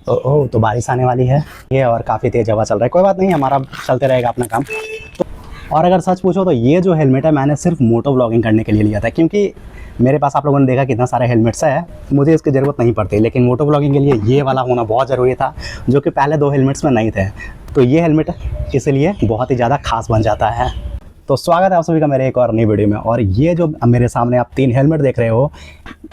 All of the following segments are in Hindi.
ओह, तो बारिश आने वाली है ये, और काफ़ी तेज़ हवा चल रहा है। कोई बात नहीं, हमारा चलते रहेगा अपना काम। तो और अगर सच पूछो तो ये जो हेलमेट है मैंने सिर्फ मोटो ब्लॉगिंग करने के लिए लिया था, क्योंकि मेरे पास आप लोगों ने देखा कितना सारे हेलमेट्स है, मुझे इसकी ज़रूरत नहीं पड़ती, लेकिन मोटो ब्लॉगिंग के लिए ये वाला होना बहुत ज़रूरी था, जो कि पहले 2 हेलमेट्स में नहीं थे। तो ये हेलमेट इसलिए बहुत ही ज़्यादा खास बन जाता है। तो स्वागत है आप सभी का मेरे एक और नई वीडियो में। और ये जो मेरे सामने आप 3 हेलमेट देख रहे हो,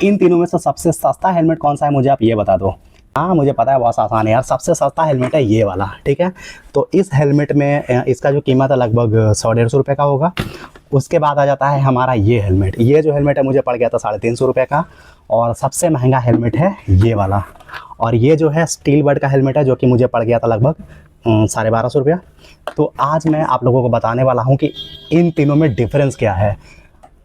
इन तीनों में से सबसे सस्ता हेलमेट कौन सा है मुझे आप ये बता दो। हाँ, मुझे पता है, बहुत आसान है यार, सबसे सस्ता हेलमेट है ये वाला, ठीक है। तो इस हेलमेट में इसका जो कीमत है लगभग 100-150 रुपये का होगा। उसके बाद आ जाता है हमारा ये हेलमेट। ये जो हेलमेट है मुझे पड़ गया था 350 रुपये का, और सबसे महंगा हेलमेट है ये वाला। और ये जो है स्टील बर्ड का हेलमेट है, जो कि मुझे पड़ गया था लगभग 1250 रुपया। तो आज मैं आप लोगों को बताने वाला हूँ कि इन तीनों में डिफरेंस क्या है।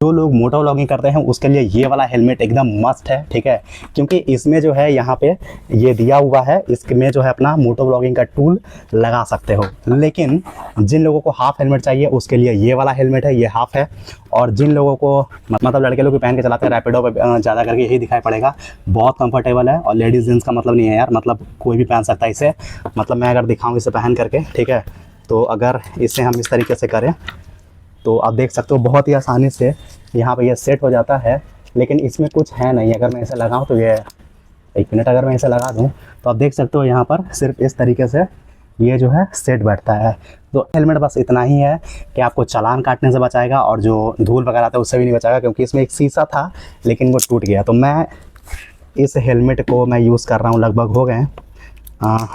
जो लोग मोटो व्लॉगिंग करते हैं उसके लिए ये वाला हेलमेट एकदम मस्त है, ठीक है, क्योंकि इसमें जो है यहाँ पे ये दिया हुआ है, इसमें जो है अपना मोटो व्लॉगिंग का टूल लगा सकते हो। लेकिन जिन लोगों को हाफ हेलमेट चाहिए उसके लिए ये वाला हेलमेट है, ये हाफ है। और जिन लोगों को मतलब लड़के लोग भी पहन के चलाते हैं, रैपिडो पे ज़्यादा करके यही दिखाई पड़ेगा, बहुत कंफर्टेबल है। और लेडीज़ जेंट्स का मतलब नहीं है यार, मतलब कोई भी पहन सकता है इसे। मतलब मैं अगर दिखाऊँ इसे पहन करके, ठीक है, तो अगर इसे हम इस तरीके से करें तो आप देख सकते हो बहुत ही आसानी से यहाँ पे ये सेट हो जाता है। लेकिन इसमें कुछ है नहीं, अगर मैं इसे लगाऊँ तो ये 1 मिनट अगर मैं इसे लगा दूँ तो आप देख सकते हो यहाँ पर सिर्फ इस तरीके से ये जो है सेट बैठता है। तो हेलमेट बस इतना ही है कि आपको चालान काटने से बचाएगा, और जो धूल वगैरह आता है उससे भी नहीं बचाएगा, क्योंकि इसमें एक शीशा था लेकिन वो टूट गया। तो मैं इस हेलमेट को मैं यूज़ कर रहा हूँ, लगभग हो गए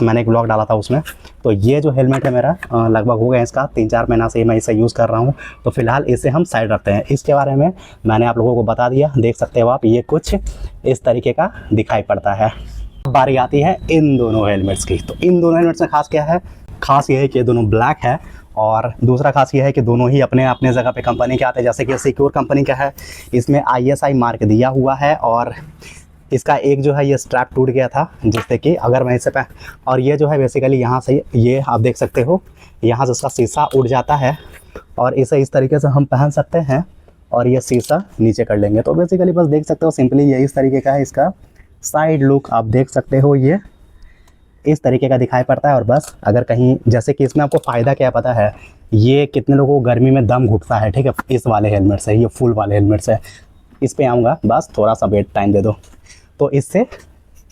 मैंने एक ब्लॉग डाला था उसमें। तो ये जो हेलमेट है मेरा लगभग हो गया इसका 3-4 महीना से मैं इसे यूज़ कर रहा हूँ। तो फिलहाल इसे हम साइड रखते हैं। इसके बारे में मैंने आप लोगों को बता दिया, देख सकते हो आप, ये कुछ इस तरीके का दिखाई पड़ता है। बारी आती है इन दोनों हेलमेट्स की। तो इन दोनों हेलमेट्स में खास क्या है? खास ये है कि दोनों ब्लैक है, और दूसरा खास ये है कि दोनों ही अपने अपने जगह पे कंपनी के आते हैं। जैसे कि सिक्योर कंपनी का है, इसमें ISI मार्क दिया हुआ है, और इसका एक जो है ये स्ट्रैप टूट गया था, जिससे कि अगर मैं इसे और ये जो है बेसिकली यहाँ से ये आप देख सकते हो, यहाँ से इसका शीशा उड़ जाता है, और इसे इस तरीके से हम पहन सकते हैं और ये शीशा नीचे कर लेंगे। तो बेसिकली बस देख सकते हो, सिंपली ये इस तरीके का है। इसका साइड लुक आप देख सकते हो, ये इस तरीके का दिखाई पड़ता है। और बस अगर कहीं जैसे कि इसमें आपको फ़ायदा क्या पता है, ये कितने लोगों को गर्मी में दम घुटता है, ठीक है, इस वाले हेलमेट से, ये फुल वाले हेलमेट से। इस पर आऊँगा, बस थोड़ा सा वेट टाइम दे दो। तो इससे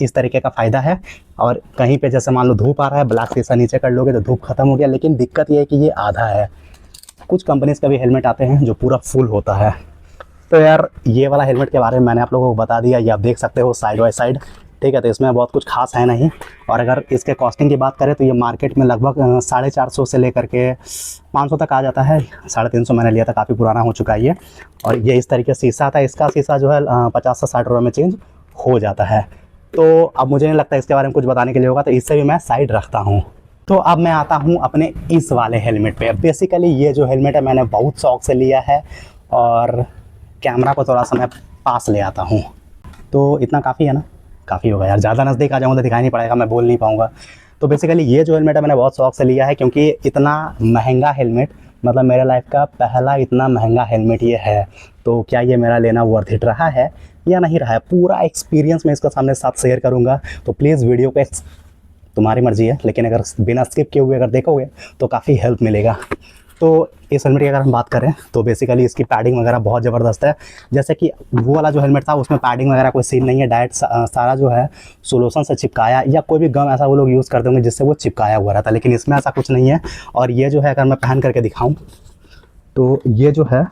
इस तरीके का फ़ायदा है। और कहीं पे जैसे मान लो धूप आ रहा है, ब्लैक शीशा नीचे कर लोगे तो धूप खत्म हो गया। लेकिन दिक्कत ये है कि ये आधा है। कुछ कंपनीज़ का भी हेलमेट आते हैं जो पूरा फुल होता है। तो यार ये वाला हेलमेट के बारे में मैंने आप लोगों को बता दिया, ये आप देख सकते हो साइड बाय साइड, ठीक है। तो इसमें बहुत कुछ खास है नहीं। और अगर इसके कॉस्टिंग की बात करें तो ये मार्केट में लगभग 450 से लेकर के 500 तक आ जाता है। 350 मैंने लिया था, काफ़ी पुराना हो चुका है ये। और ये इस तरीके से शीशा था, इसका शीशा जो है 50 से 60 रुपये में चेंज हो जाता है। तो अब मुझे नहीं लगता इसके बारे में कुछ बताने के लिए होगा, तो इससे भी मैं साइड रखता हूँ। तो अब मैं आता हूँ अपने इस वाले हेलमेट पे। बेसिकली ये जो हेलमेट है मैंने बहुत शौक से लिया है, और कैमरा को थोड़ा सा मैं पास ले आता हूँ। तो इतना काफ़ी है ना, काफ़ी होगा यार, ज़्यादा नज़दीक आ जाऊँगा तो दिखाई नहीं पड़ेगा, मैं बोल नहीं पाऊँगा। तो बेसिकली ये जो हेलमेट है मैंने बहुत शौक से लिया है, क्योंकि इतना महंगा हेलमेट, मतलब मेरे लाइफ का पहला इतना महंगा हेलमेट ये है। तो क्या ये मेरा लेना वर्थ इट रहा है या नहीं रहा है, पूरा एक्सपीरियंस मैं इसके सामने साथ शेयर करूँगा। तो प्लीज़ वीडियो को, तुम्हारी मर्ज़ी है, लेकिन अगर बिना स्किप किए हुए अगर देखोगे तो काफ़ी हेल्प मिलेगा। तो इस हेलमेट की अगर हम बात करें तो बेसिकली इसकी पैडिंग वगैरह बहुत ज़बरदस्त है। जैसे कि वो वाला जो हेलमेट था उसमें पैडिंग वगैरह कोई सीन नहीं है, डायरेक्ट सारा जो है सोल्यूशन से चिपकाया, या कोई भी गम ऐसा वो लोग यूज़ करते होंगे जिससे वो चिपकाया हुआ रहता है, लेकिन इसमें ऐसा कुछ नहीं है। और ये जो है अगर मैं पहन करके दिखाऊँ तो ये जो है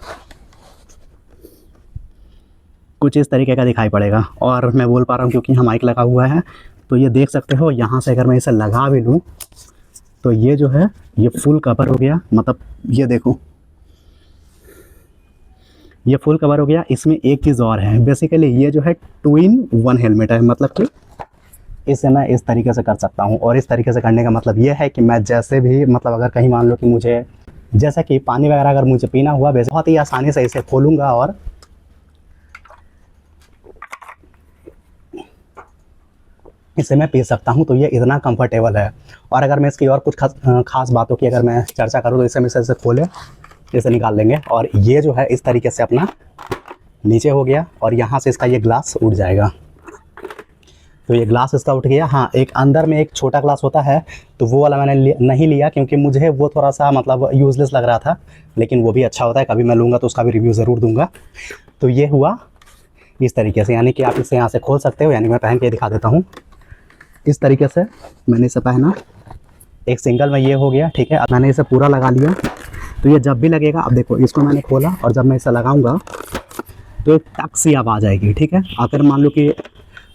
कुछ इस तरीके का दिखाई पड़ेगा। और मैं बोल पा रहा हूँ क्योंकि यहाँ माइक लगा हुआ है। तो ये देख सकते हो, यहाँ से अगर मैं इसे लगा भी लूँ तो ये जो है ये फुल कवर हो गया। मतलब ये देखो, ये फुल कवर हो गया। इसमें एक चीज़ और है, बेसिकली ये जो है 2-in-1 हेलमेट है। मतलब कि इसे मैं इस तरीके से कर सकता हूँ, और इस तरीके से करने का मतलब ये है कि मैं जैसे भी, मतलब अगर कहीं मान लो कि मुझे जैसे कि पानी वगैरह अगर मुझे पीना हुआ, बहुत ही आसानी से इसे खोलूँगा और इसे मैं पी सकता हूँ। तो ये इतना कंफर्टेबल है। और अगर मैं इसकी और कुछ खास बातों की अगर मैं चर्चा करूँ तो इसे खोले, इसे निकाल लेंगे, और ये जो है इस तरीके से अपना नीचे हो गया, और यहाँ से इसका ये ग्लास उड़ जाएगा। तो ये ग्लास इसका उठ गया। हाँ, एक अंदर में एक छोटा ग्लास होता है, तो वो वाला मैंने नहीं लिया क्योंकि मुझे वो थोड़ा सा मतलब यूज़लेस लग रहा था, लेकिन वो भी अच्छा होता है, कभी मैं लूँगा तो उसका भी रिव्यू ज़रूर दूँगा। तो ये हुआ इस तरीके से, यानी कि आप इसे यहाँ से खोल सकते हो, यानी मैं पहन के दिखा देता हूँ। इस तरीके से मैंने इसे पहना, एक सिंगल में ये हो गया, ठीक है। अब मैंने इसे पूरा लगा लिया, तो ये जब भी लगेगा, अब देखो इसको मैंने खोला और जब मैं इसे लगाऊंगा तो एक टक सी आवाज़ आएगी, ठीक है। अगर मान लो कि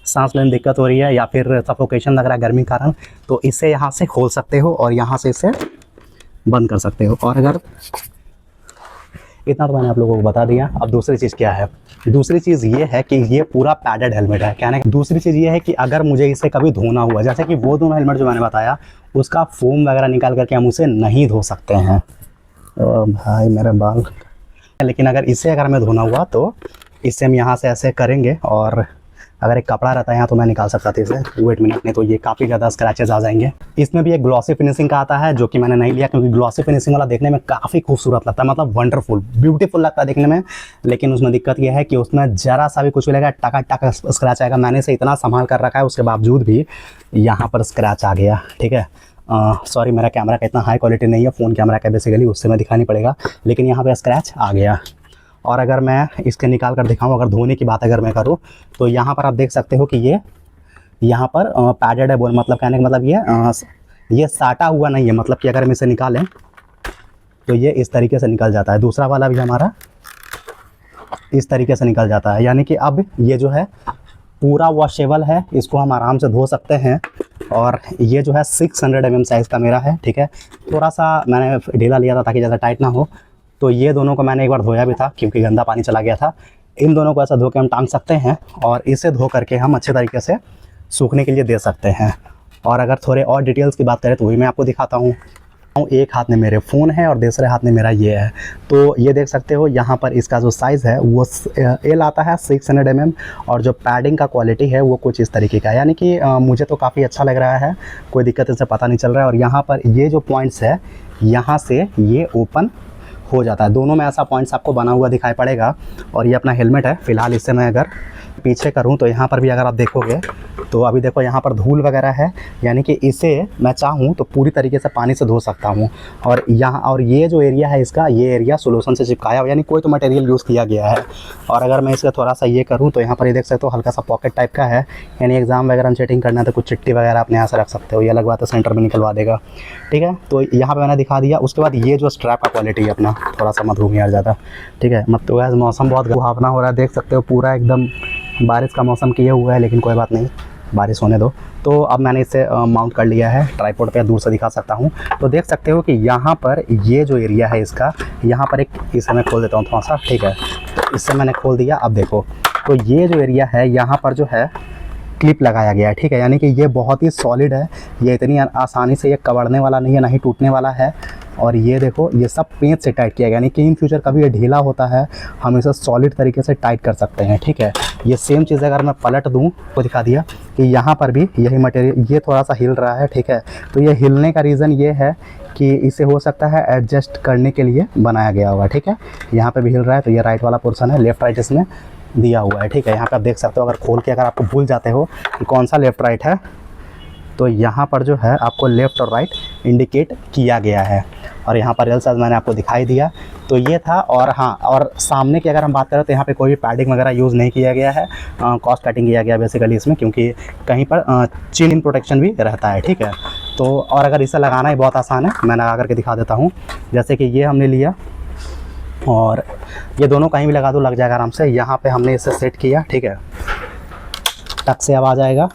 सांस लेने में दिक्कत हो रही है या फिर सफोकेशन लग रहा है गर्मी के कारण, तो इसे यहाँ से खोल सकते हो और यहाँ से इसे बंद कर सकते हो। और अगर इतना तो मैंने आप लोगों को बता दिया। अब दूसरी चीज़ क्या है, दूसरी चीज़ ये है कि ये पूरा पैडेड हेलमेट है, कहने दूसरी चीज़ ये है कि अगर मुझे इसे कभी धोना हुआ, जैसे कि वो दोनों हेलमेट जो मैंने बताया उसका फोम वगैरह निकाल करके हम उसे नहीं धो सकते हैं। भाई मेरे बाल, लेकिन अगर हमें धोना हुआ तो इससे हम यहाँ से ऐसे करेंगे, और अगर एक कपड़ा रहता है यहाँ तो मैं निकाल सकता था इसे, वेट मिनट नहीं तो ये काफ़ी ज़्यादा स्क्रैचेस आ जाएंगे। इसमें भी एक ग्लॉसी फिनिशिंग का आता है जो कि मैंने नहीं लिया, क्योंकि ग्लॉसी फिनिशिंग वाला देखने में काफ़ी खूबसूरत लगता है, मतलब वंडरफुल ब्यूटीफुल लगता है देखने में। लेकिन उसमें दिक्कत यह है कि उसमें ज़रा सा भी कुछ भी लगा टका स्क्रैच आएगा। मैंने इसे इतना संभाल कर रखा है, उसके बावजूद भी यहाँ पर स्क्रैच आ गया, ठीक है। सॉरी, मेरा कैमरा का इतना हाई क्वालिटी नहीं है, फ़ोन कैमरा का बेसिकली, उससे मैं दिखानी पड़ेगा, लेकिन यहाँ पे स्क्रैच आ गया। और अगर मैं इसके निकाल कर दिखाऊं, अगर धोने की बात अगर मैं करूं, तो यहाँ पर आप देख सकते हो कि ये यहाँ पर पैडेड है, बोल मतलब कहने का मतलब ये साटा हुआ नहीं है, मतलब कि अगर हम इसे निकालें तो ये इस तरीके से निकल जाता है। दूसरा वाला भी हमारा इस तरीके से निकल जाता है, यानी कि अब ये जो है पूरा वॉशेबल है, इसको हम आराम से धो सकते हैं। और ये जो है 600 mm साइज़ का मेरा है, ठीक है। थोड़ा सा मैंने ढीला लिया था ताकि ज़्यादा टाइट ना हो। तो ये दोनों को मैंने एक बार धोया भी था क्योंकि गंदा पानी चला गया था। इन दोनों को ऐसा धो के हम टांग सकते हैं और इसे धो करके हम अच्छे तरीके से सूखने के लिए दे सकते हैं। और अगर थोड़े और डिटेल्स की बात करें तो वही मैं आपको दिखाता हूँ। एक हाथ में मेरे फ़ोन है और दूसरे हाथ में मेरा ये है। तो ये देख सकते हो यहाँ पर इसका जो साइज़ है वो एल आता है 600 mm, और जो पैडिंग का क्वालिटी है वो कुछ इस तरीके का है, यानी कि मुझे तो काफ़ी अच्छा लग रहा है, कोई दिक्कत इससे पता नहीं चल रहा है। और यहाँ पर ये जो पॉइंट्स है यहाँ से ये ओपन हो जाता है, दोनों में ऐसा पॉइंट्स आपको बना हुआ दिखाई पड़ेगा। और ये अपना हेलमेट है, फ़िलहाल इससे मैं अगर पीछे करूं तो यहाँ पर भी अगर आप देखोगे तो अभी देखो यहाँ पर धूल वगैरह है, यानी कि इसे मैं चाहूँ तो पूरी तरीके से पानी से धो सकता हूँ। और ये जो एरिया है इसका, ये एरिया सोल्यूशन से चिपकाया हुआ, यानी कोई तो मटेरियल यूज़ किया गया है। और अगर मैं इसका थोड़ा सा ये करूँ तो यहाँ पर ये देख सकते हो हल्का सा पॉकेट टाइप का है, यानी एग्ज़ाम वगैरह में चीटिंग करना है तो कुछ चिट्ठी वगैरह अपने यहाँ से रख सकते हो, ये लगवा तो सेंटर में निकलवा देगा, ठीक है। तो यहाँ पर मैंने दिखा दिया। उसके बाद ये जो स्ट्रैप का क्वालिटी है अपना, थोड़ा सा मत घूमिए यार ज़्यादा, ठीक है। मतलब तो मौसम बहुत सुहावना हो रहा है, देख सकते हो पूरा एकदम बारिश का मौसम किया हुआ है, लेकिन कोई बात नहीं, बारिश होने दो। तो अब मैंने इसे माउंट कर लिया है ट्राइपॉड पे, दूर से दिखा सकता हूँ। तो देख सकते हो कि यहाँ पर ये जो एरिया है इसका, यहाँ पर एक इसे मैं खोल देता हूँ थोड़ा सा, ठीक है। तो इससे मैंने खोल दिया। अब देखो तो ये जो एरिया है यहाँ पर जो है क्लिप लगाया गया है, ठीक है, यानी कि ये बहुत ही सॉलिड है, ये इतनी आसानी से ये कवड़ने वाला नहीं है, ना ही टूटने वाला है। और ये देखो ये सब पेंच से टाइट किया गया, यानी कि इन फ्यूचर कभी ये ढीला होता है हम इसे सॉलिड तरीके से टाइट कर सकते हैं, ठीक है। ये सेम चीज़ अगर मैं पलट दूँ तो दिखा दिया कि यहाँ पर भी यही मटेरियल, ये थोड़ा सा हिल रहा है, ठीक है। तो ये हिलने का रीज़न ये है कि इसे हो सकता है एडजस्ट करने के लिए बनाया गया होगा, ठीक है। यहाँ पर भी हिल रहा है, तो ये राइट वाला पोर्सन है, लेफ़्ट राइट इसमें दिया हुआ है, ठीक है। यहाँ पे आप देख सकते हो, अगर खोल के अगर आपको भूल जाते हो कि कौन सा लेफ़्ट राइट है, तो यहाँ पर जो है आपको लेफ़्ट और राइट इंडिकेट किया गया है। और यहाँ पर एल साइज मैंने आपको दिखाई दिया, तो ये था। और हाँ, और सामने की अगर हम बात करें तो यहाँ पे कोई भी पैडिंग वगैरह यूज़ नहीं किया गया है, कॉस्ट कटिंग किया गया बेसिकली इसमें, क्योंकि कहीं पर चिन प्रोटेक्शन भी रहता है, ठीक है। तो और अगर इसे लगाना ही बहुत आसान है, मैं लगा करके दिखा देता हूँ। जैसे कि ये हमने लिया और ये दोनों कहीं भी लगा दो, लग जाएगा आराम से। यहाँ पे हमने इसे सेट किया, ठीक है, टक से आवाज़ आएगा।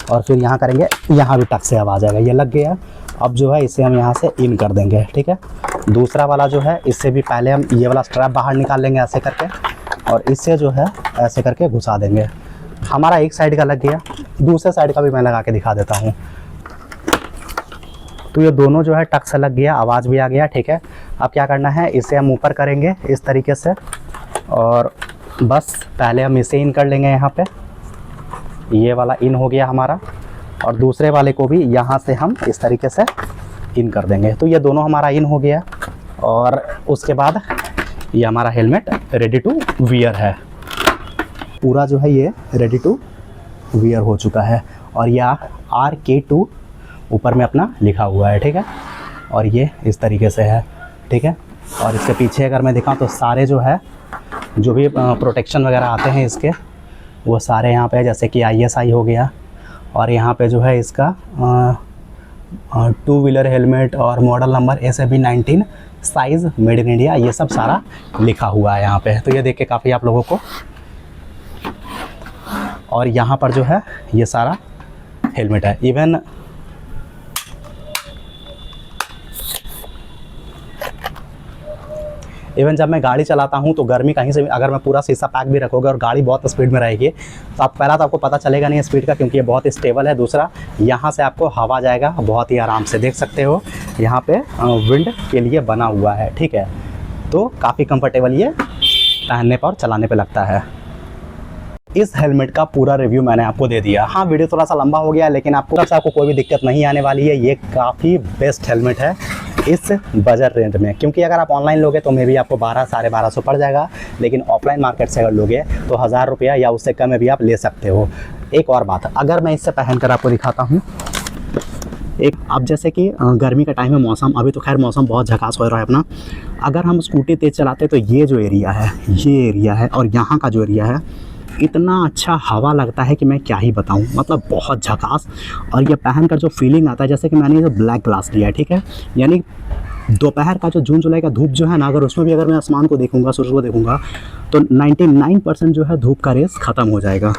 और फिर यहाँ करेंगे, यहाँ भी टक से आवाज़ आएगा, ये लग गया। अब जो है इसे हम यहाँ से इन कर देंगे, ठीक है। दूसरा वाला जो है इससे भी पहले हम ये वाला स्ट्रैप बाहर निकाल लेंगे ऐसे करके, और इससे जो है ऐसे करके घुसा देंगे। हमारा एक साइड का लग गया, दूसरे साइड का भी मैं लगा के दिखा देता हूँ। तो ये दोनों जो है टक से लग गया, आवाज़ भी आ गया, ठीक है। अब क्या करना है, इसे हम ऊपर करेंगे इस तरीके से, और बस पहले हम इसे इन कर लेंगे। यहाँ पे ये वाला इन हो गया हमारा, और दूसरे वाले को भी यहाँ से हम इस तरीके से इन कर देंगे। तो ये दोनों हमारा इन हो गया, और उसके बाद ये हमारा हेलमेट रेडी टू वियर है, पूरा जो है ये रेडी टू वियर हो चुका है। और यह RK2 ऊपर में अपना लिखा हुआ है, ठीक है। और ये इस तरीके से है, ठीक है। और इसके पीछे अगर मैं दिखाऊं तो सारे जो है जो भी प्रोटेक्शन वगैरह आते हैं इसके, वो सारे यहाँ पे, जैसे कि ISI हो गया, और यहाँ पे जो है इसका 2 व्हीलर हेलमेट और model number SAB19 size made in India, ये सब सारा लिखा हुआ है यहाँ पे। तो ये देख के काफ़ी आप लोगों को, और यहाँ पर जो है ये सारा हेलमेट है। इवन जब मैं गाड़ी चलाता हूँ तो गर्मी कहीं से भी, अगर मैं पूरा शीशा पैक भी रखोगे और गाड़ी बहुत स्पीड में रहेगी तो पहला तो आपको पता चलेगा नहीं स्पीड का, क्योंकि ये बहुत स्टेबल है। दूसरा, यहाँ से आपको हवा जाएगा बहुत ही आराम से, देख सकते हो यहाँ पे विंड के लिए बना हुआ है, ठीक है। तो काफ़ी कंफर्टेबल ये पहनने पर और चलाने पर लगता है। इस हेलमेट का पूरा रिव्यू मैंने आपको दे दिया। हाँ, वीडियो थोड़ा सा लंबा हो गया, लेकिन आपको कोई भी दिक्कत नहीं आने वाली है। ये काफ़ी बेस्ट हेलमेट है इस बजट रेंज में, क्योंकि अगर आप ऑनलाइन लोगे तो मे भी आपको 1200 साढ़े 1200 पड़ जाएगा, लेकिन ऑफलाइन मार्केट से अगर लोगे तो 1000 रुपया या उससे कम में भी आप ले सकते हो। एक और बात, अगर मैं इससे पहन कर आपको दिखाता हूँ, एक अब जैसे कि गर्मी का टाइम है, मौसम अभी तो खैर मौसम बहुत झकास हो रहा है अपना। अगर हम स्कूटी तेज़ चलाते तो ये जो एरिया है, ये एरिया है, और यहाँ का जो एरिया है, इतना अच्छा हवा लगता है कि मैं क्या ही बताऊं, मतलब बहुत झकास। और ये पहन कर जो फीलिंग आता है, जैसे कि मैंने ये ब्लैक ग्लास लिया है, ठीक है, यानी दोपहर का जो जून जुलाई का धूप जो है ना, अगर उसमें भी अगर मैं आसमान को देखूंगा, सूरज को देखूंगा, तो 99% जो है धूप का रेस ख़त्म हो जाएगा।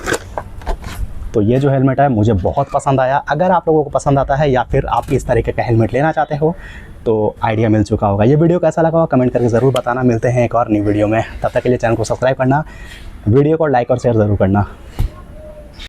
तो ये जो हेलमेट है मुझे बहुत पसंद आया। अगर आप लोगों को पसंद आता है या फिर आप इस तरीके का हेलमेट लेना चाहते हो तो आइडिया मिल चुका होगा। ये वीडियो कैसा लगा कमेंट करके ज़रूर बताना। मिलते हैं एक और नई वीडियो में, तब तक के लिए चैनल को सब्सक्राइब करना, वीडियो को लाइक और शेयर ज़रूर करना।